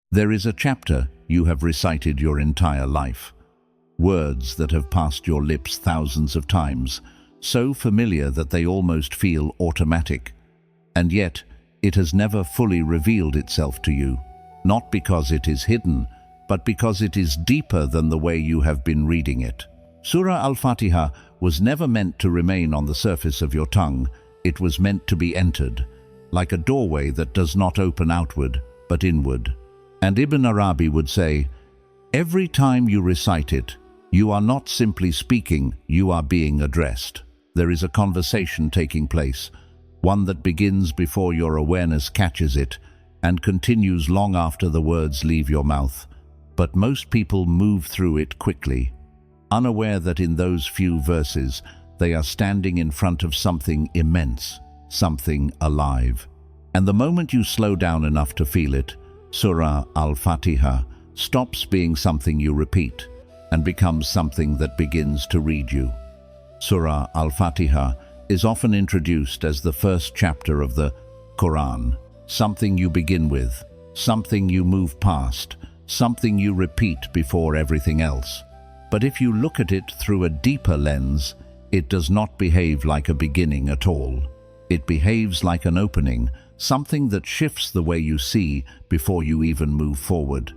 There is a chapter you have recited your entire life. Words that have passed your lips thousands of times, so familiar that they almost feel automatic. And yet, it has never fully revealed itself to you, not because it is hidden, but because it is deeper than the way you have been reading it. Surah Al-Fatiha was never meant to remain on the surface of your tongue. It was meant to be entered, like a doorway that does not open outward, but inward. And Ibn Arabi would say, every time you recite it, you are not simply speaking, you are being addressed. There is a conversation taking place, one that begins before your awareness catches it and continues long after the words leave your mouth. But most people move through it quickly, unaware that in those few verses they are standing in front of something immense, something alive. And the moment you slow down enough to feel it, Surah Al-Fatiha stops being something you repeat and becomes something that begins to read you. Surah Al-Fatiha is often introduced as the first chapter of the Quran, something you begin with, something you move past, something you repeat before everything else. But if you look at it through a deeper lens, it does not behave like a beginning at all. It behaves like an opening, something that shifts the way you see before you even move forward.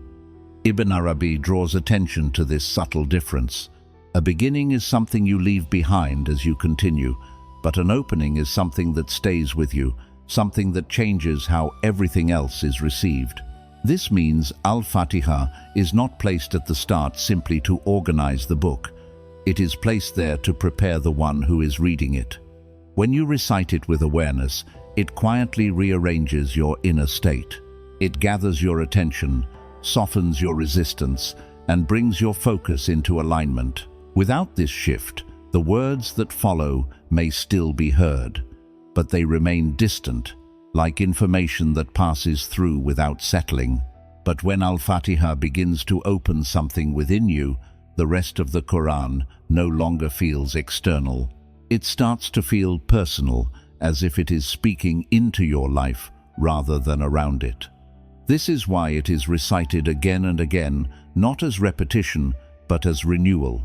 Ibn Arabi draws attention to this subtle difference. A beginning is something you leave behind as you continue, but an opening is something that stays with you, something that changes how everything else is received. This means Al-Fatiha is not placed at the start simply to organize the book. It is placed there to prepare the one who is reading it. When you recite it with awareness, it quietly rearranges your inner state. It gathers your attention, softens your resistance, and brings your focus into alignment. Without this shift, the words that follow may still be heard, but they remain distant, like information that passes through without settling. But when Al-Fatiha begins to open something within you, the rest of the Quran no longer feels external. It starts to feel personal, as if it is speaking into your life rather than around it. This is why it is recited again and again, not as repetition, but as renewal.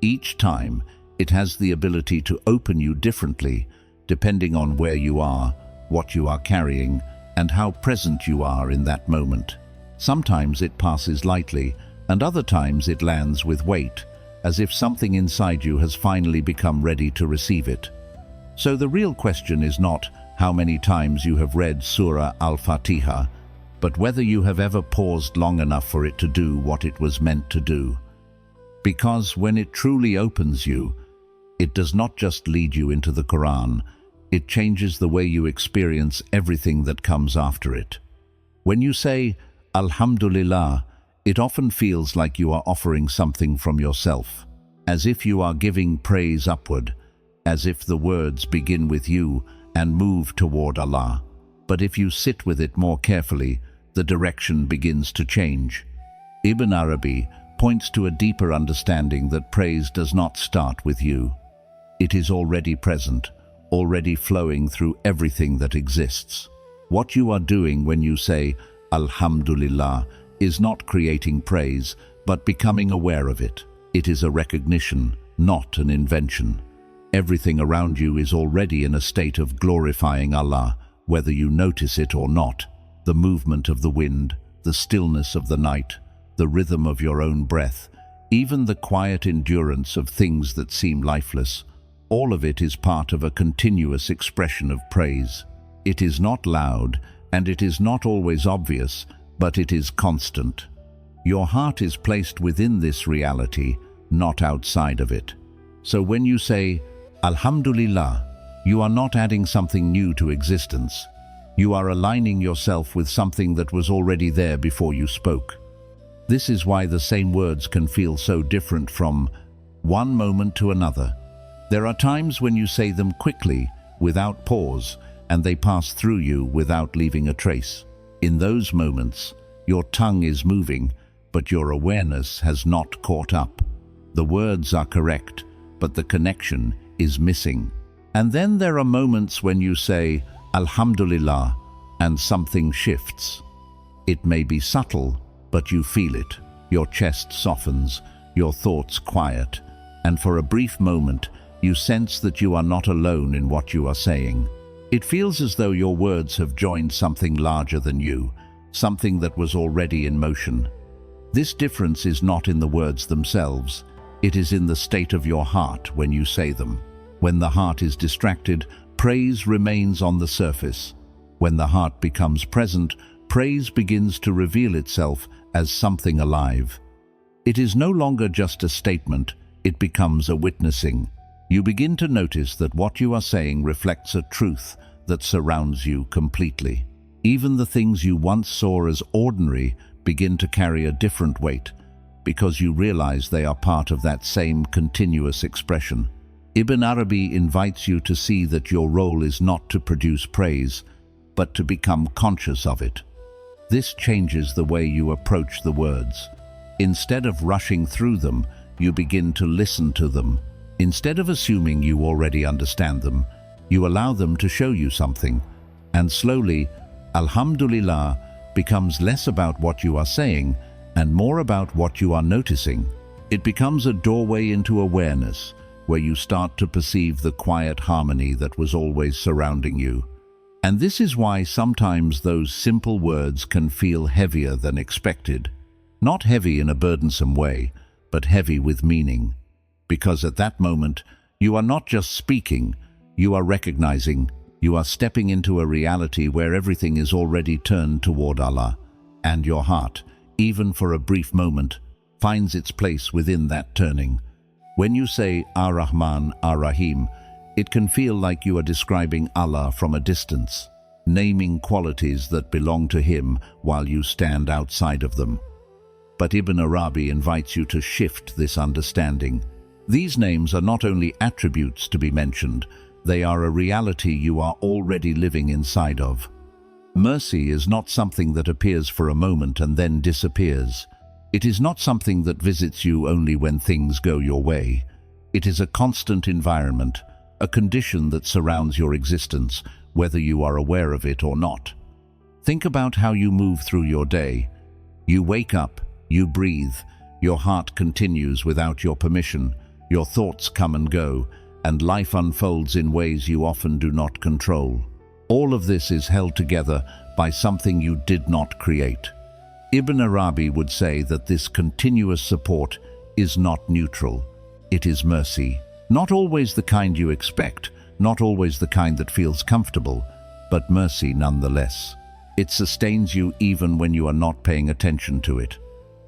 Each time, it has the ability to open you differently, depending on where you are, what you are carrying, and how present you are in that moment. Sometimes it passes lightly, and other times it lands with weight, as if something inside you has finally become ready to receive it. So the real question is not how many times you have read Surah Al-Fatiha, but whether you have ever paused long enough for it to do what it was meant to do. Because when it truly opens you, it does not just lead you into the Quran, it changes the way you experience everything that comes after it. When you say, Alhamdulillah, it often feels like you are offering something from yourself, as if you are giving praise upward, as if the words begin with you and move toward Allah. But if you sit with it more carefully, the direction begins to change. Ibn Arabi points to a deeper understanding that praise does not start with you. It is already present, already flowing through everything that exists. What you are doing when you say, Alhamdulillah, is not creating praise, but becoming aware of it. It is a recognition, not an invention. Everything around you is already in a state of glorifying Allah, whether you notice it or not. The movement of the wind, the stillness of the night, the rhythm of your own breath, even the quiet endurance of things that seem lifeless, all of it is part of a continuous expression of praise. It is not loud, and it is not always obvious, but it is constant. Your heart is placed within this reality, not outside of it. So when you say, Alhamdulillah, you are not adding something new to existence. You are aligning yourself with something that was already there before you spoke. This is why the same words can feel so different from one moment to another. There are times when you say them quickly, without pause, and they pass through you without leaving a trace. In those moments, your tongue is moving, but your awareness has not caught up. The words are correct, but the connection is missing. And then there are moments when you say, Alhamdulillah, and something shifts. It may be subtle, but you feel it. Your chest softens, your thoughts quiet, and for a brief moment, you sense that you are not alone in what you are saying. It feels as though your words have joined something larger than you, something that was already in motion. This difference is not in the words themselves. It is in the state of your heart when you say them. When the heart is distracted, praise remains on the surface. When the heart becomes present, praise begins to reveal itself as something alive. It is no longer just a statement, it becomes a witnessing. You begin to notice that what you are saying reflects a truth that surrounds you completely. Even the things you once saw as ordinary begin to carry a different weight, because you realize they are part of that same continuous expression. Ibn Arabi invites you to see that your role is not to produce praise, but to become conscious of it. This changes the way you approach the words. Instead of rushing through them, you begin to listen to them. Instead of assuming you already understand them, you allow them to show you something. And slowly, Alhamdulillah becomes less about what you are saying and more about what you are noticing. It becomes a doorway into awareness, where you start to perceive the quiet harmony that was always surrounding you. And this is why sometimes those simple words can feel heavier than expected. Not heavy in a burdensome way, but heavy with meaning. Because at that moment, you are not just speaking, you are recognizing, you are stepping into a reality where everything is already turned toward Allah, and your heart, even for a brief moment, finds its place within that turning. When you say Ar-Rahman, Ar-Rahim, it can feel like you are describing Allah from a distance, naming qualities that belong to Him while you stand outside of them. But Ibn Arabi invites you to shift this understanding. These names are not only attributes to be mentioned, they are a reality you are already living inside of. Mercy is not something that appears for a moment and then disappears. It is not something that visits you only when things go your way. It is a constant environment, a condition that surrounds your existence, whether you are aware of it or not. Think about how you move through your day. You wake up, you breathe, your heart continues without your permission, your thoughts come and go, and life unfolds in ways you often do not control. All of this is held together by something you did not create. Ibn Arabi would say that this continuous support is not neutral. It is mercy. Not always the kind you expect, not always the kind that feels comfortable, but mercy nonetheless. It sustains you even when you are not paying attention to it.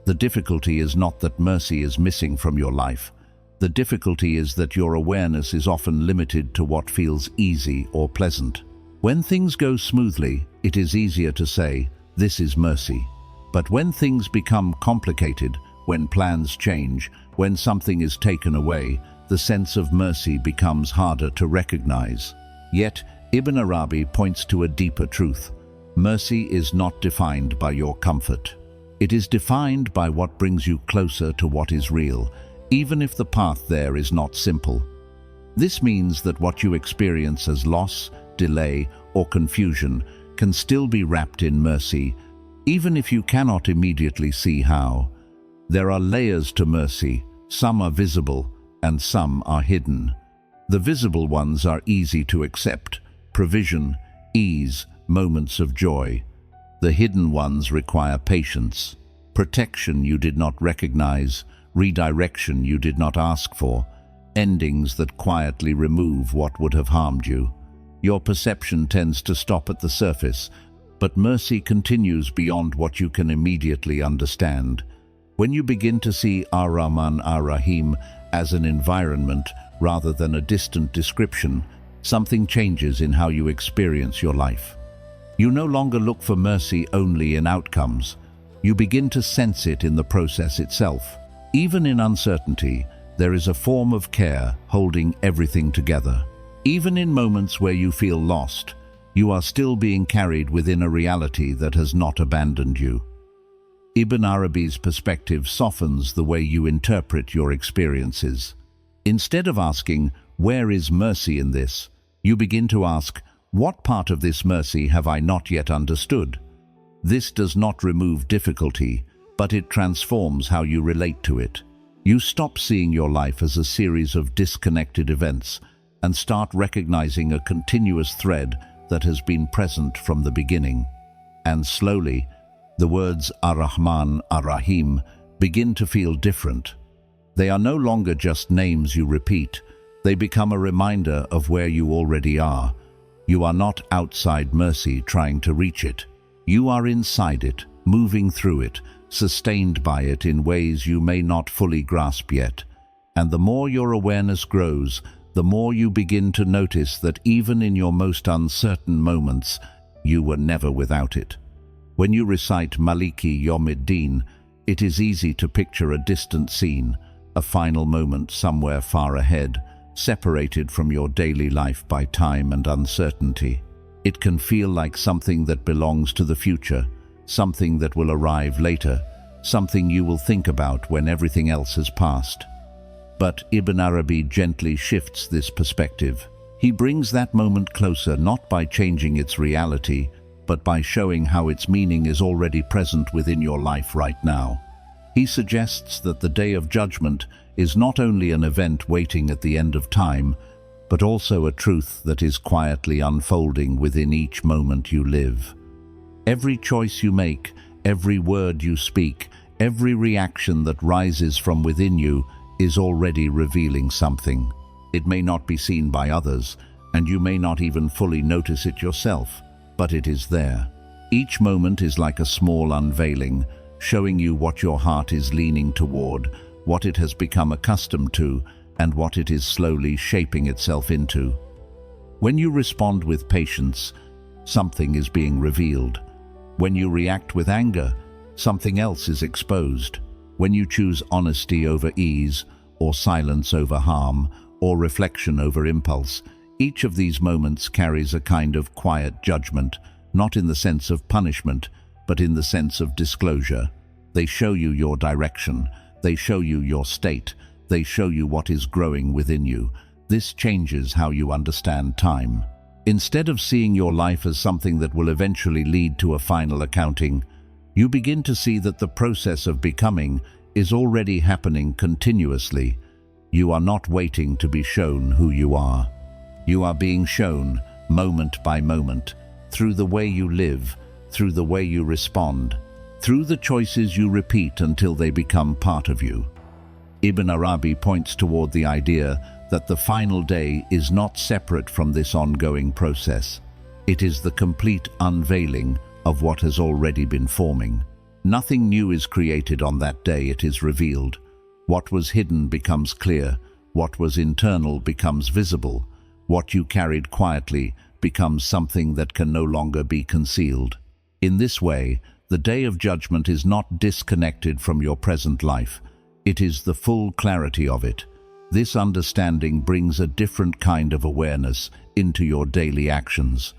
The difficulty is not that mercy is missing from your life. The difficulty is that your awareness is often limited to what feels easy or pleasant. When things go smoothly, it is easier to say, "This is mercy." But when things become complicated, when plans change, when something is taken away, the sense of mercy becomes harder to recognize. Yet, Ibn Arabi points to a deeper truth. Mercy is not defined by your comfort. It is defined by what brings you closer to what is real, even if the path there is not simple. This means that what you experience as loss, delay, or confusion can still be wrapped in mercy, even if you cannot immediately see how. There are layers to mercy. Some are visible, and some are hidden. The visible ones are easy to accept: provision, ease, moments of joy. The hidden ones require patience, protection you did not recognize, redirection you did not ask for, endings that quietly remove what would have harmed you. Your perception tends to stop at the surface, but mercy continues beyond what you can immediately understand. When you begin to see Ar-Rahman Ar-Rahim as an environment rather than a distant description, something changes in how you experience your life. You no longer look for mercy only in outcomes. You begin to sense it in the process itself. Even in uncertainty, there is a form of care holding everything together. Even in moments where you feel lost, you are still being carried within a reality that has not abandoned you. Ibn Arabi's perspective softens the way you interpret your experiences. Instead of asking, "Where is mercy in this?" you begin to ask, "What part of this mercy have I not yet understood?" This does not remove difficulty, but it transforms how you relate to it. You stop seeing your life as a series of disconnected events and start recognizing a continuous thread that has been present from the beginning. And slowly, the words Ar-Rahman, Ar-Rahim begin to feel different. They are no longer just names you repeat. They become a reminder of where you already are. You are not outside mercy trying to reach it. You are inside it, moving through it, sustained by it in ways you may not fully grasp yet. And the more your awareness grows, the more you begin to notice that even in your most uncertain moments, you were never without it. When you recite Maliki Yawmiddin, it is easy to picture a distant scene, a final moment somewhere far ahead, separated from your daily life by time and uncertainty. It can feel like something that belongs to the future, something that will arrive later, something you will think about when everything else has passed. But Ibn Arabi gently shifts this perspective. He brings that moment closer not by changing its reality, but by showing how its meaning is already present within your life right now. He suggests that the Day of Judgment is not only an event waiting at the end of time, but also a truth that is quietly unfolding within each moment you live. Every choice you make, every word you speak, every reaction that rises from within you is already revealing something. It may not be seen by others, and you may not even fully notice it yourself, but it is there. Each moment is like a small unveiling, showing you what your heart is leaning toward, what it has become accustomed to, and what it is slowly shaping itself into. When you respond with patience, something is being revealed. When you react with anger, something else is exposed. When you choose honesty over ease, or silence over harm, or reflection over impulse, each of these moments carries a kind of quiet judgment, not in the sense of punishment, but in the sense of disclosure. They show you your direction, they show you your state, they show you what is growing within you. This changes how you understand time. Instead of seeing your life as something that will eventually lead to a final accounting, you begin to see that the process of becoming is already happening continuously. You are not waiting to be shown who you are. You are being shown, moment by moment, through the way you live, through the way you respond, through the choices you repeat until they become part of you. Ibn Arabi points toward the idea that the final day is not separate from this ongoing process. It is the complete unveiling of what has already been forming. Nothing new is created on that day, it is revealed. What was hidden becomes clear, what was internal becomes visible, what you carried quietly becomes something that can no longer be concealed. In this way, the Day of Judgment is not disconnected from your present life. It is the full clarity of it. This understanding brings a different kind of awareness into your daily actions.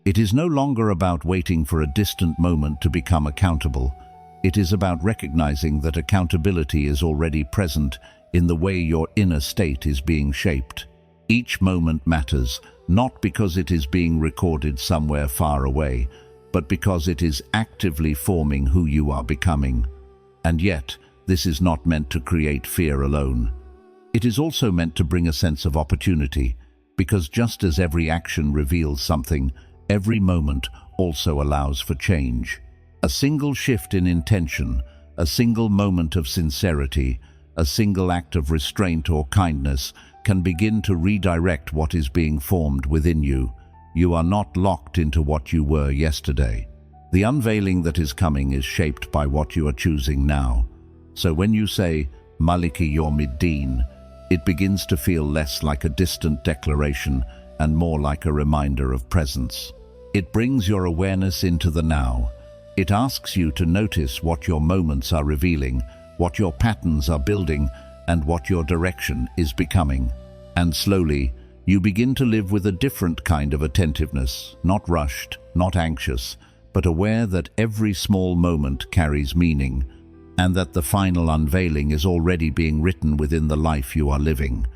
It is no longer about waiting for a distant moment to become accountable. It is about recognizing that accountability is already present in the way your inner state is being shaped. Each moment matters, not because it is being recorded somewhere far away, but because it is actively forming who you are becoming. And yet, this is not meant to create fear alone. It is also meant to bring a sense of opportunity, because just as every action reveals something, every moment also allows for change. A single shift in intention, a single moment of sincerity, a single act of restraint or kindness can begin to redirect what is being formed within you. You are not locked into what you were yesterday. The unveiling that is coming is shaped by what you are choosing now. So when you say, Maliki Yawmiddin, it begins to feel less like a distant declaration and more like a reminder of presence. It brings your awareness into the now. It asks you to notice what your moments are revealing, what your patterns are building, and what your direction is becoming. And slowly, you begin to live with a different kind of attentiveness, not rushed, not anxious, but aware that every small moment carries meaning, and that the final unveiling is already being written within the life you are living.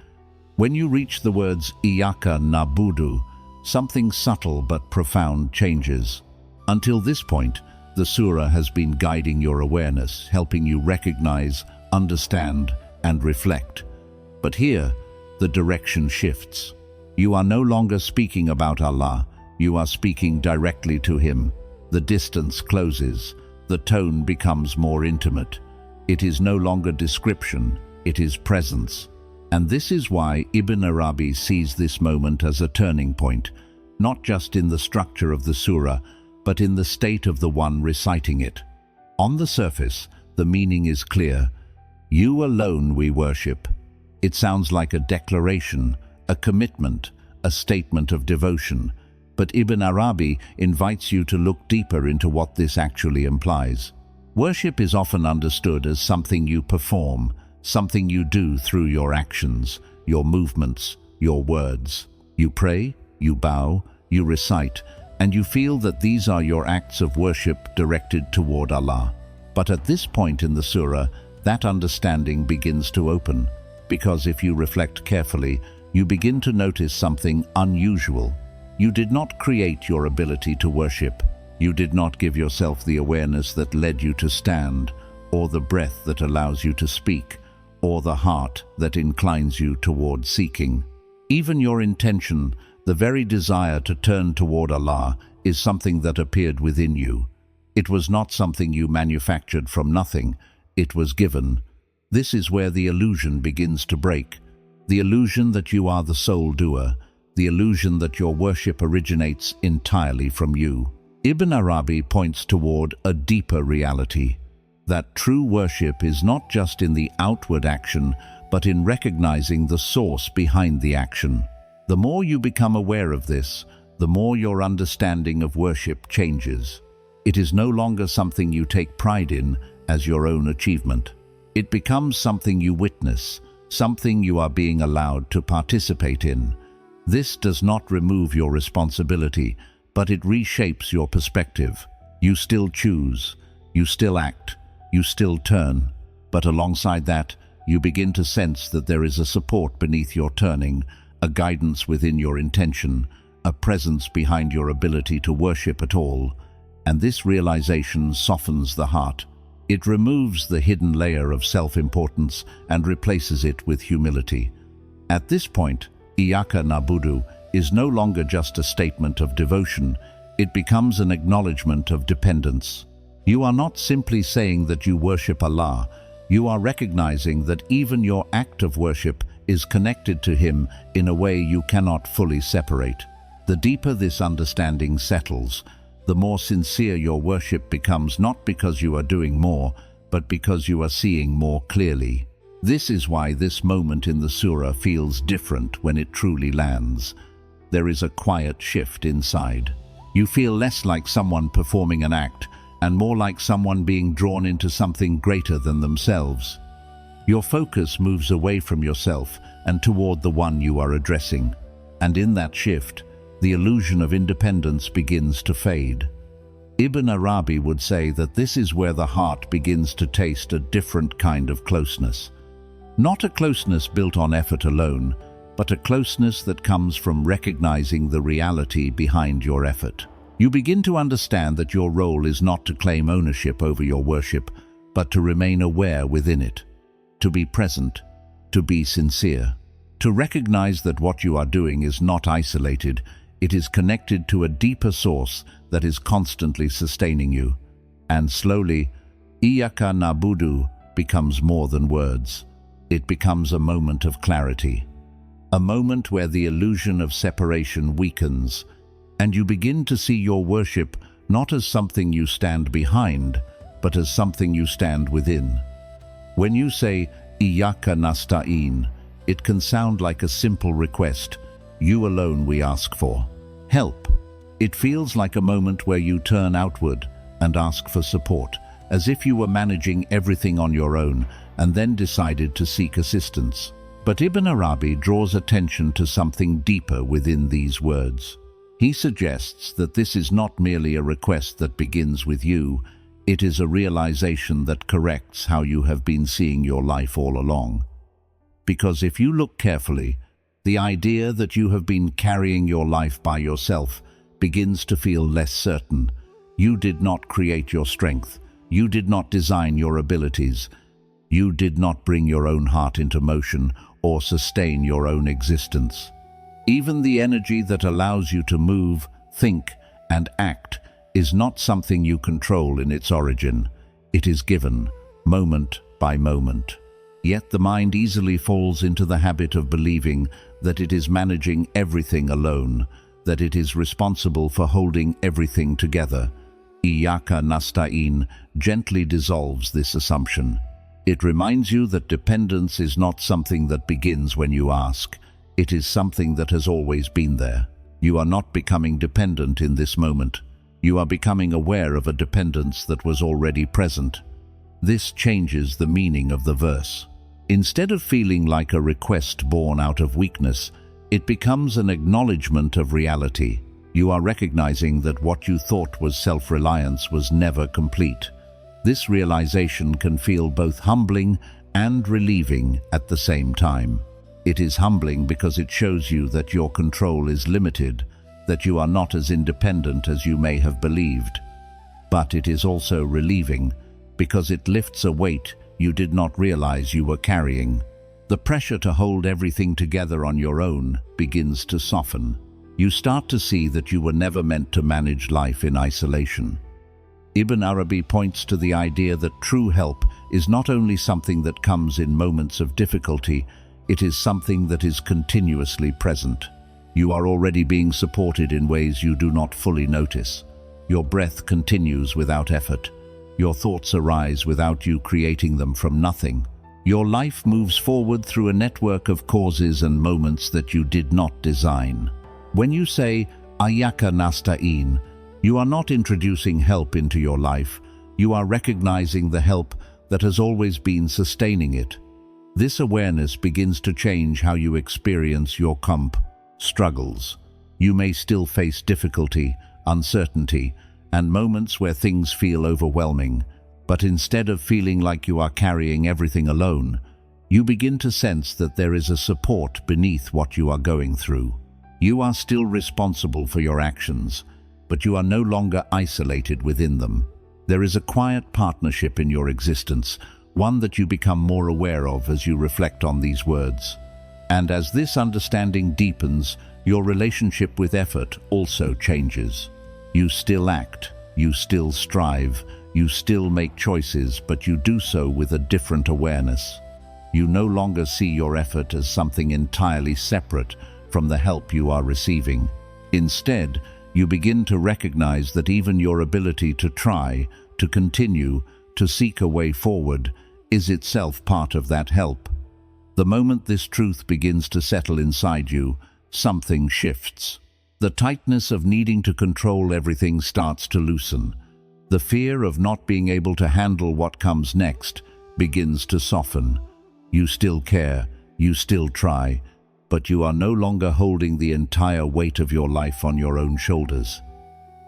When you reach the words Iyaka Nabudu, something subtle but profound changes. Until this point, The surah has been guiding your awareness, helping you recognize, understand, and reflect. But here, the direction shifts. You are no longer speaking about Allah, you are speaking directly to Him. The distance closes, the tone becomes more intimate. It is no longer description, it is presence. And this is why Ibn Arabi sees this moment as a turning point, not just in the structure of the surah, but in the state of the one reciting it. On the surface, the meaning is clear. You alone we worship. It sounds like a declaration, a commitment, a statement of devotion. But Ibn Arabi invites you to look deeper into what this actually implies. Worship is often understood as something you perform, something you do through your actions, your movements, your words. You pray, you bow, you recite, and you feel that these are your acts of worship directed toward Allah. But at this point in the surah, that understanding begins to open, because if you reflect carefully, you begin to notice something unusual. You did not create your ability to worship. You did not give yourself the awareness that led you to stand, or the breath that allows you to speak, or the heart that inclines you toward seeking. Even your intention, the very desire to turn toward Allah, is something that appeared within you. It was not something you manufactured from nothing, it was given. This is where the illusion begins to break. The illusion that you are the sole doer, the illusion that your worship originates entirely from you. Ibn Arabi points toward a deeper reality, that true worship is not just in the outward action, but in recognizing the source behind the action. The more you become aware of this, the more your understanding of worship changes. It is no longer something you take pride in as your own achievement. It becomes something you witness, something you are being allowed to participate in. This does not remove your responsibility, but it reshapes your perspective. You still choose, you still act, you still turn, but alongside that, you begin to sense that there is a support beneath your turning, a guidance within your intention, a presence behind your ability to worship at all. And this realization softens the heart. It removes the hidden layer of self-importance and replaces it with humility. At this point, Iyyaka na'budu is no longer just a statement of devotion, it becomes an acknowledgement of dependence. You are not simply saying that you worship Allah, you are recognizing that even your act of worship is connected to Him in a way you cannot fully separate. The deeper this understanding settles, the more sincere your worship becomes, not because you are doing more, but because you are seeing more clearly. This is why this moment in the surah feels different when it truly lands. There is a quiet shift inside. You feel less like someone performing an act, and more like someone being drawn into something greater than themselves. Your focus moves away from yourself and toward the one you are addressing. And in that shift, the illusion of independence begins to fade. Ibn Arabi would say that this is where the heart begins to taste a different kind of closeness. Not a closeness built on effort alone, but a closeness that comes from recognizing the reality behind your effort. You begin to understand that your role is not to claim ownership over your worship, but to remain aware within it, to be present, to be sincere, to recognize that what you are doing is not isolated, it is connected to a deeper source that is constantly sustaining you. And slowly, Iyyaka na'budu becomes more than words. It becomes a moment of clarity, a moment where the illusion of separation weakens, and you begin to see your worship not as something you stand behind, but as something you stand within. When you say, Iyyaka nasta'in, it can sound like a simple request. You alone we ask for. Help. It feels like a moment where you turn outward and ask for support, as if you were managing everything on your own and then decided to seek assistance. But Ibn Arabi draws attention to something deeper within these words. He suggests that this is not merely a request that begins with you, it is a realization that corrects how you have been seeing your life all along. Because if you look carefully, the idea that you have been carrying your life by yourself begins to feel less certain. You did not create your strength. You did not design your abilities. You did not bring your own heart into motion or sustain your own existence. Even the energy that allows you to move, think, and act is not something you control in its origin. It is given, moment by moment. Yet the mind easily falls into the habit of believing that it is managing everything alone, that it is responsible for holding everything together. Iyyaka nasta'in gently dissolves this assumption. It reminds you that dependence is not something that begins when you ask. It is something that has always been there. You are not becoming dependent in this moment. You are becoming aware of a dependence that was already present. This changes the meaning of the verse. Instead of feeling like a request born out of weakness, it becomes an acknowledgement of reality. You are recognizing that what you thought was self-reliance was never complete. This realization can feel both humbling and relieving at the same time. It is humbling because it shows you that your control is limited, that you are not as independent as you may have believed. But it is also relieving because it lifts a weight you did not realize you were carrying. The pressure to hold everything together on your own begins to soften. You start to see that you were never meant to manage life in isolation. Ibn Arabi points to the idea that true help is not only something that comes in moments of difficulty, it is something that is continuously present. You are already being supported in ways you do not fully notice. Your breath continues without effort. Your thoughts arise without you creating them from nothing. Your life moves forward through a network of causes and moments that you did not design. When you say, Iyyaka nasta'in, you are not introducing help into your life. You are recognizing the help that has always been sustaining it. This awareness begins to change how you experience your struggles. You may still face difficulty, uncertainty, and moments where things feel overwhelming, but instead of feeling like you are carrying everything alone, you begin to sense that there is a support beneath what you are going through. You are still responsible for your actions, but you are no longer isolated within them. There is a quiet partnership in your existence, one that you become more aware of as you reflect on these words. And as this understanding deepens, your relationship with effort also changes. You still act, you still strive, you still make choices, but you do so with a different awareness. You no longer see your effort as something entirely separate from the help you are receiving. Instead, you begin to recognize that even your ability to try, to continue, to seek a way forward, is itself part of that help. The moment this truth begins to settle inside you, something shifts. The tightness of needing to control everything starts to loosen. The fear of not being able to handle what comes next begins to soften. You still care, you still try, but you are no longer holding the entire weight of your life on your own shoulders.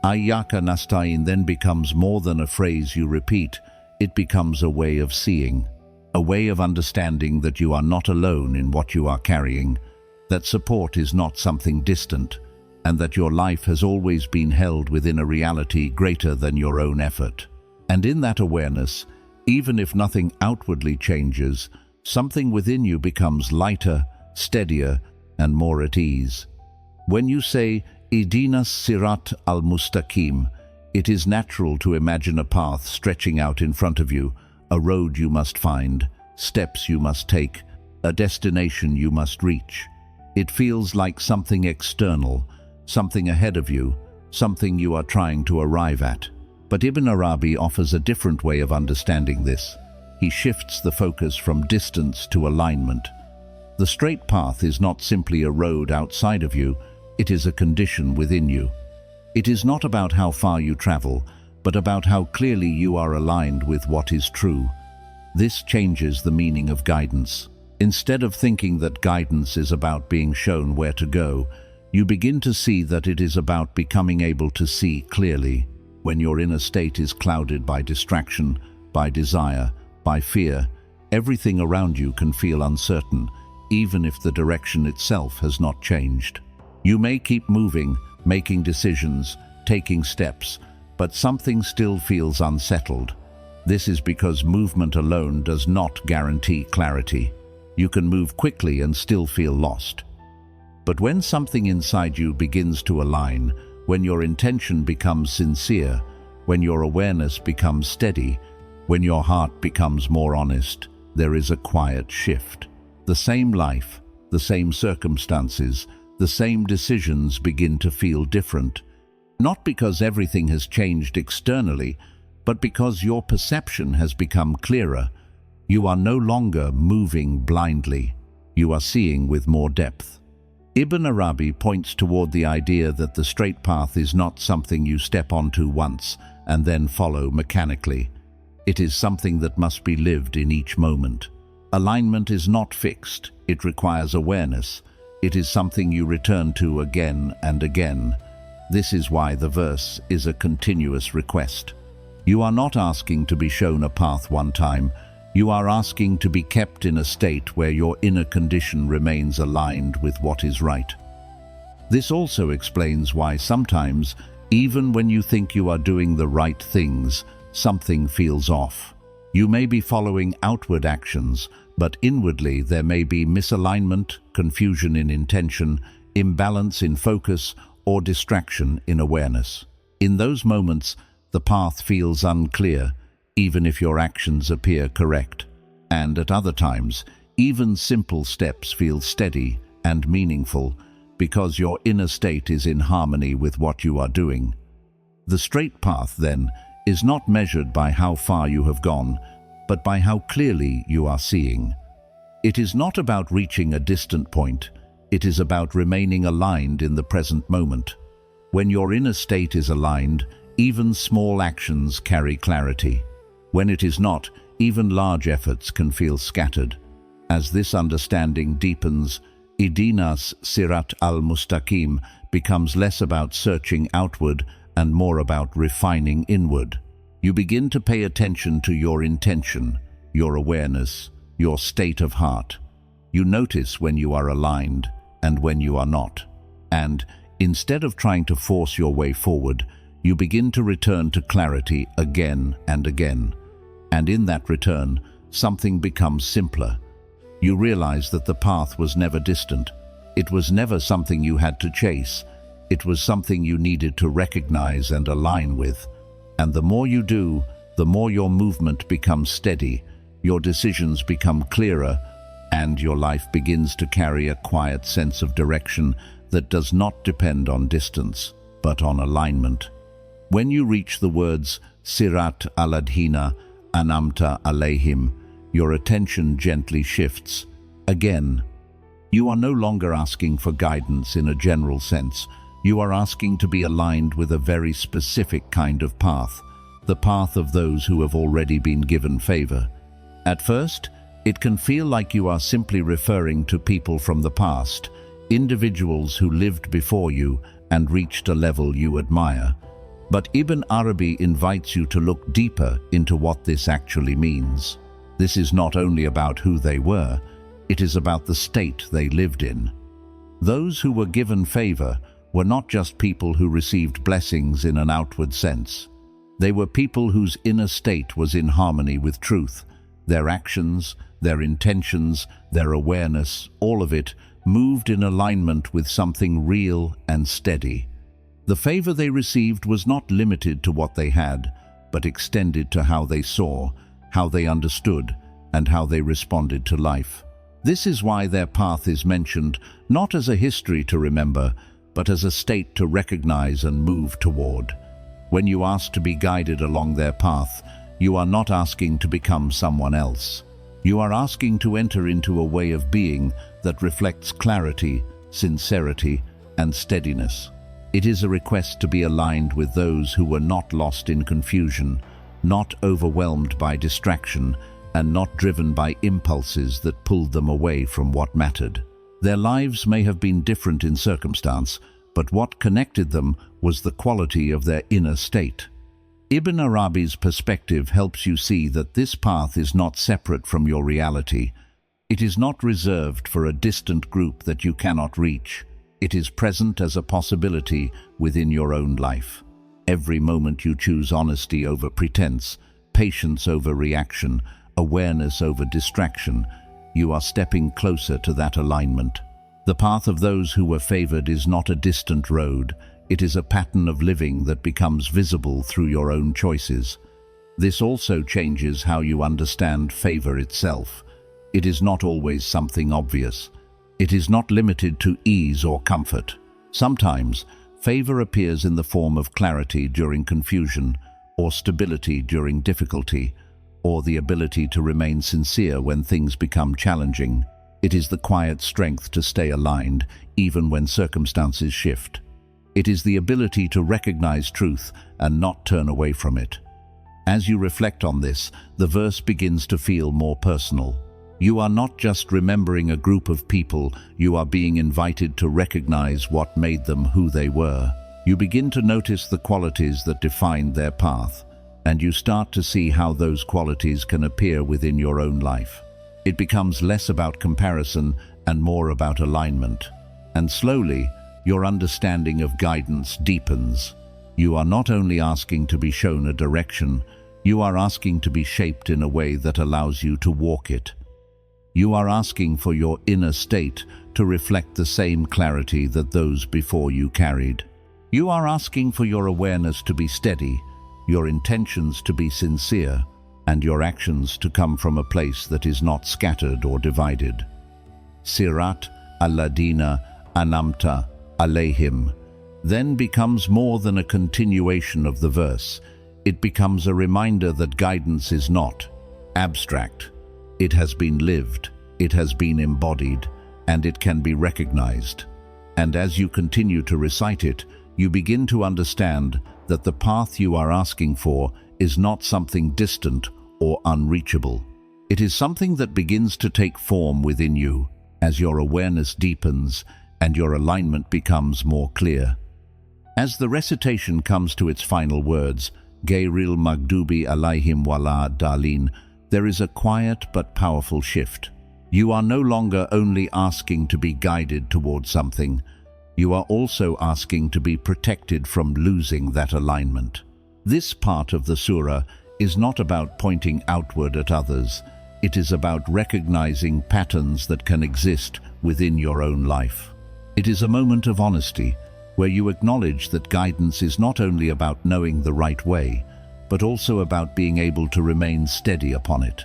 Iyyaka nasta'in then becomes more than a phrase you repeat. It becomes a way of seeing, a way of understanding that you are not alone in what you are carrying, that support is not something distant, and that your life has always been held within a reality greater than your own effort. And in that awareness, even if nothing outwardly changes, something within you becomes lighter, steadier, and more at ease. When you say, Ihdinas sirat al-mustaqim, it is natural to imagine a path stretching out in front of you, a road you must find, steps you must take, a destination you must reach. It feels like something external, something ahead of you, something you are trying to arrive at. But Ibn Arabi offers a different way of understanding this. He shifts the focus from distance to alignment. The straight path is not simply a road outside of you, it is a condition within you. It is not about how far you travel, but about how clearly you are aligned with what is true. This changes the meaning of guidance. Instead of thinking that guidance is about being shown where to go, you begin to see that it is about becoming able to see clearly. When your inner state is clouded by distraction, by desire, by fear, everything around you can feel uncertain, even if the direction itself has not changed. You may keep moving, making decisions, taking steps, but something still feels unsettled. This is because movement alone does not guarantee clarity. You can move quickly and still feel lost. But when something inside you begins to align, when your intention becomes sincere, when your awareness becomes steady, when your heart becomes more honest, there is a quiet shift. The same life, the same circumstances, the same decisions begin to feel different. Not because everything has changed externally, but because your perception has become clearer. You are no longer moving blindly. You are seeing with more depth. Ibn Arabi points toward the idea that the straight path is not something you step onto once and then follow mechanically. It is something that must be lived in each moment. Alignment is not fixed. It requires awareness. It is something you return to again and again. This is why the verse is a continuous request. You are not asking to be shown a path one time. You are asking to be kept in a state where your inner condition remains aligned with what is right. This also explains why sometimes, even when you think you are doing the right things, something feels off. You may be following outward actions, but inwardly there may be misalignment, confusion in intention, imbalance in focus, or distraction in awareness. In those moments, the path feels unclear, even if your actions appear correct. And at other times, even simple steps feel steady and meaningful because your inner state is in harmony with what you are doing. The straight path, then, is not measured by how far you have gone, but by how clearly you are seeing. It is not about reaching a distant point. It is about remaining aligned in the present moment. When your inner state is aligned, even small actions carry clarity. When it is not, even large efforts can feel scattered. As this understanding deepens, Idina's Sirat al-Mustaqim becomes less about searching outward and more about refining inward. You begin to pay attention to your intention, your awareness, your state of heart. You notice when you are aligned and when you are not. And instead of trying to force your way forward, you begin to return to clarity again and again. And in that return, something becomes simpler. You realize that the path was never distant. It was never something you had to chase. It was something you needed to recognize and align with. And the more you do, the more your movement becomes steady, your decisions become clearer, and your life begins to carry a quiet sense of direction that does not depend on distance, but on alignment. When you reach the words Sirat al-Adhina Anamta alayhim, your attention gently shifts. Again, you are no longer asking for guidance in a general sense. You are asking to be aligned with a very specific kind of path, the path of those who have already been given favor. At first, it can feel like you are simply referring to people from the past, individuals who lived before you and reached a level you admire. But Ibn Arabi invites you to look deeper into what this actually means. This is not only about who they were, it is about the state they lived in. Those who were given favor were not just people who received blessings in an outward sense. They were people whose inner state was in harmony with truth. Their actions, their intentions, their awareness, all of it moved in alignment with something real and steady. The favor they received was not limited to what they had, but extended to how they saw, how they understood, and how they responded to life. This is why their path is mentioned not as a history to remember, but as a state to recognize and move toward. When you ask to be guided along their path, you are not asking to become someone else. You are asking to enter into a way of being that reflects clarity, sincerity, and steadiness. It is a request to be aligned with those who were not lost in confusion, not overwhelmed by distraction, and not driven by impulses that pulled them away from what mattered. Their lives may have been different in circumstance, but what connected them was the quality of their inner state. Ibn Arabi's perspective helps you see that this path is not separate from your reality. It is not reserved for a distant group that you cannot reach. It is present as a possibility within your own life. Every moment you choose honesty over pretense, patience over reaction, awareness over distraction, you are stepping closer to that alignment. The path of those who were favored is not a distant road. It is a pattern of living that becomes visible through your own choices. This also changes how you understand favor itself. It is not always something obvious. It is not limited to ease or comfort. Sometimes, favor appears in the form of clarity during confusion, or stability during difficulty, or the ability to remain sincere when things become challenging. It is the quiet strength to stay aligned, even when circumstances shift. It is the ability to recognize truth and not turn away from it. As you reflect on this, the verse begins to feel more personal. You are not just remembering a group of people, you are being invited to recognize what made them who they were. You begin to notice the qualities that defined their path, and you start to see how those qualities can appear within your own life. It becomes less about comparison and more about alignment. And slowly, your understanding of guidance deepens. You are not only asking to be shown a direction, you are asking to be shaped in a way that allows you to walk it. You are asking for your inner state to reflect the same clarity that those before you carried. You are asking for your awareness to be steady, your intentions to be sincere, and your actions to come from a place that is not scattered or divided. Sirat Alladina Anamta Alayhim then becomes more than a continuation of the verse. It becomes a reminder that guidance is not abstract. It has been lived, it has been embodied, and it can be recognized. And as you continue to recite it, you begin to understand that the path you are asking for is not something distant or unreachable. It is something that begins to take form within you as your awareness deepens and your alignment becomes more clear. As the recitation comes to its final words, Gayril Maghdubi Alayhim Wala Dalin, there is a quiet but powerful shift. You are no longer only asking to be guided towards something, you are also asking to be protected from losing that alignment. This part of the surah is not about pointing outward at others. It is about recognizing patterns that can exist within your own life. It is a moment of honesty, where you acknowledge that guidance is not only about knowing the right way, but also about being able to remain steady upon it.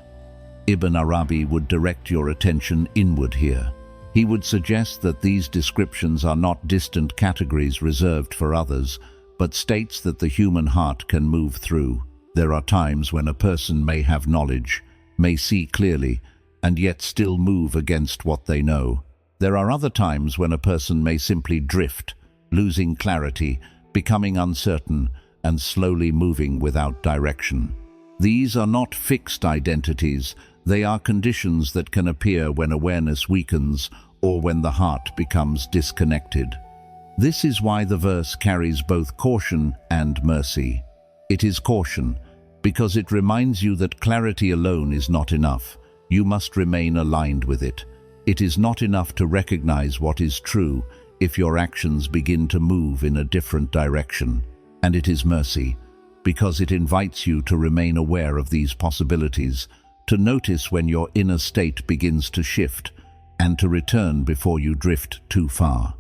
Ibn Arabi would direct your attention inward here. He would suggest that these descriptions are not distant categories reserved for others, but states that the human heart can move through. There are times when a person may have knowledge, may see clearly, and yet still move against what they know. There are other times when a person may simply drift, losing clarity, becoming uncertain, and slowly moving without direction. These are not fixed identities, they are conditions that can appear when awareness weakens or when the heart becomes disconnected. This is why the verse carries both caution and mercy. It is caution, because it reminds you that clarity alone is not enough. You must remain aligned with it. It is not enough to recognize what is true if your actions begin to move in a different direction. And it is mercy, because it invites you to remain aware of these possibilities, to notice when your inner state begins to shift, and to return before you drift too far.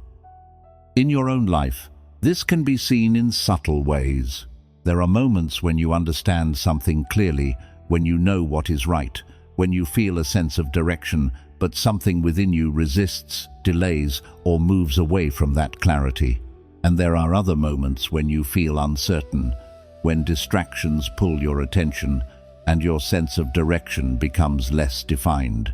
In your own life, this can be seen in subtle ways. There are moments when you understand something clearly, when you know what is right, when you feel a sense of direction, but something within you resists, delays, or moves away from that clarity. And there are other moments when you feel uncertain, when distractions pull your attention and your sense of direction becomes less defined.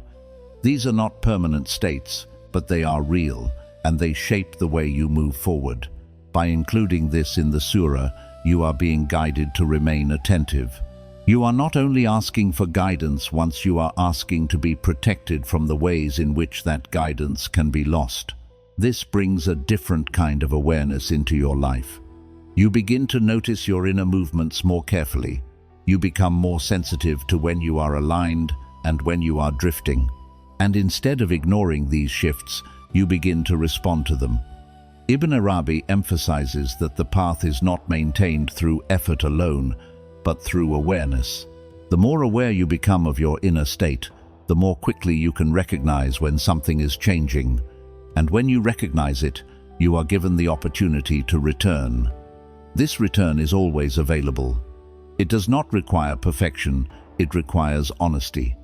These are not permanent states, but they are real, and they shape the way you move forward. By including this in the surah, you are being guided to remain attentive. You are not only asking for guidance once you are asking to be protected from the ways in which that guidance can be lost. This brings a different kind of awareness into your life. You begin to notice your inner movements more carefully. You become more sensitive to when you are aligned and when you are drifting. And instead of ignoring these shifts, you begin to respond to them. Ibn Arabi emphasizes that the path is not maintained through effort alone, but through awareness. The more aware you become of your inner state, the more quickly you can recognize when something is changing. And when you recognize it, you are given the opportunity to return. This return is always available. It does not require perfection, it requires honesty.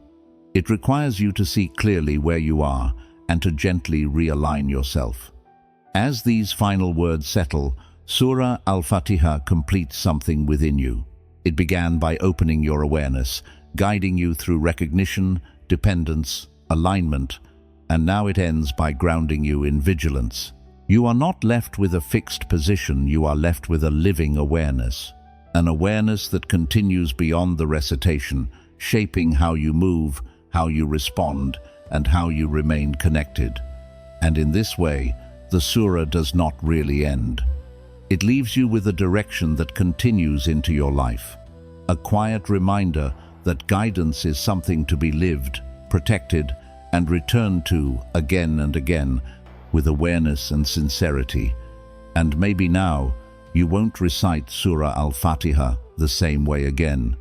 It requires you to see clearly where you are and to gently realign yourself. As these final words settle, Surah Al-Fatiha completes something within you. It began by opening your awareness, guiding you through recognition, dependence, alignment, and now it ends by grounding you in vigilance. You are not left with a fixed position, you are left with a living awareness. An awareness that continues beyond the recitation, shaping how you move, how you respond, and how you remain connected. And in this way, the surah does not really end. It leaves you with a direction that continues into your life. A quiet reminder that guidance is something to be lived, protected, and returned to again and again with awareness and sincerity. And maybe now, you won't recite Surah Al-Fatiha the same way again.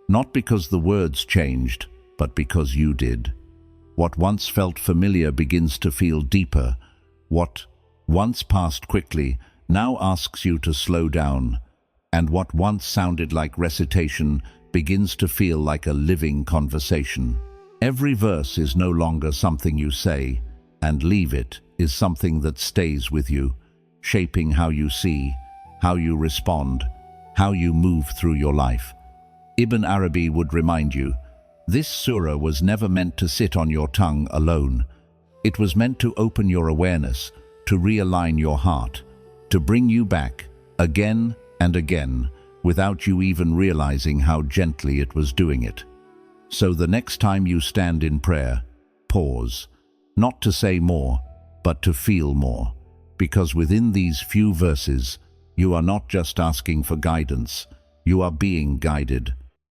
Not because the words changed, but because you did. What once felt familiar begins to feel deeper. What once passed quickly now asks you to slow down. And what once sounded like recitation begins to feel like a living conversation. Every verse is no longer something you say, and leave it is something that stays with you, shaping how you see, how you respond, how you move through your life. Ibn Arabi would remind you, this surah was never meant to sit on your tongue alone. It was meant to open your awareness, to realign your heart, to bring you back again and again without you even realizing how gently it was doing it. So the next time you stand in prayer, pause, not to say more, but to feel more, because within these few verses, you are not just asking for guidance, you are being guided.